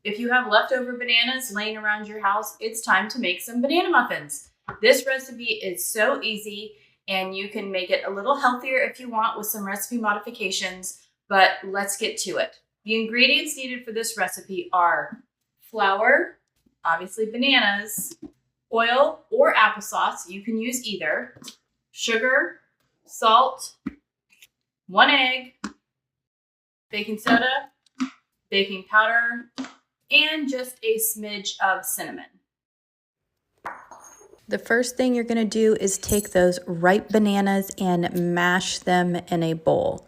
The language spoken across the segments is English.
If you have leftover bananas laying around your house, it's time to make some banana muffins. This recipe is so easy, and you can make it a little healthier if you want with some recipe modifications, but let's get to it. The ingredients needed for this recipe are flour, obviously bananas, oil or applesauce, you can use either, sugar, salt, 1 egg, baking soda, baking powder, and just a smidge of cinnamon. The first thing you're going to do is take those ripe bananas and mash them in a bowl.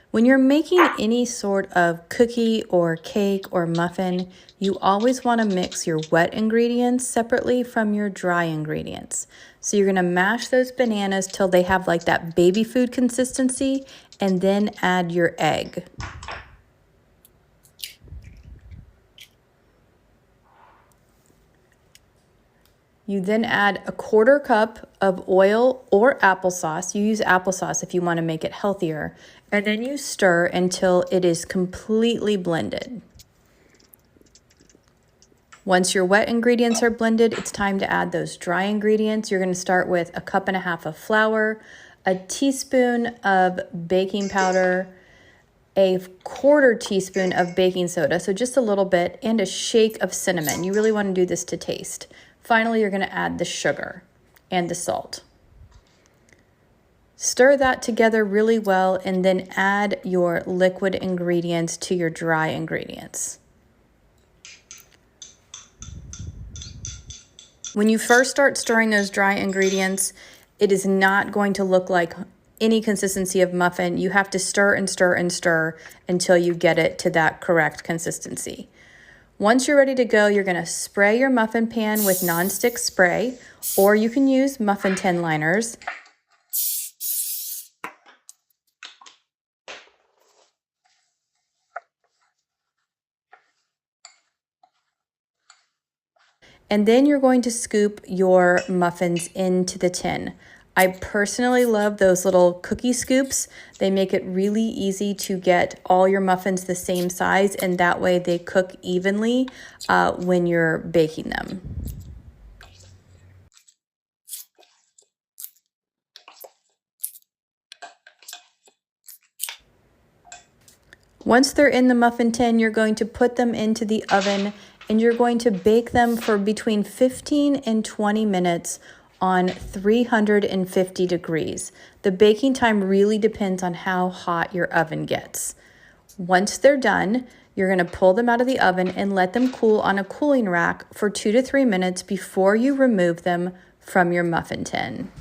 When you're making any sort of cookie or cake or muffin, you always want to mix your wet ingredients separately from your dry ingredients. So you're going to mash those bananas till they have like that baby food consistency, and then add your egg. You then add a 1/4 cup of oil or applesauce. You use applesauce if you want to make it healthier. And then you stir until it is completely blended. Once your wet ingredients are blended, it's time to add those dry ingredients. You're going to start with 1.5 cups of flour, a teaspoon of baking powder, a 1/4 teaspoon of baking soda, so just a little bit, and a shake of cinnamon. You really want to do this to taste. Finally, you're going to add the sugar and the salt. Stir that together really well, and then add your liquid ingredients to your dry ingredients. When you first start stirring those dry ingredients, it is not going to look like any consistency of muffin. You have to stir and stir and stir until you get it to that correct consistency. Once you're ready to go, you're going to spray your muffin pan with nonstick spray, or you can use muffin tin liners. And then you're going to scoop your muffins into the tin. I personally love those little cookie scoops. They make it really easy to get all your muffins the same size, and that way they cook evenly when you're baking them. Once they're in the muffin tin, you're going to put them into the oven, and you're going to bake them for between 15 and 20 minutes on 350 degrees. The baking time really depends on how hot your oven gets. Once they're done, you're going to pull them out of the oven and let them cool on a cooling rack for 2 to 3 minutes before you remove them from your muffin tin.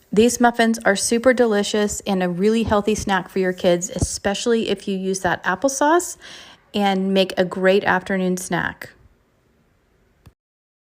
These muffins are super delicious and a really healthy snack for your kids, especially if you use that applesauce, and make a great afternoon snack.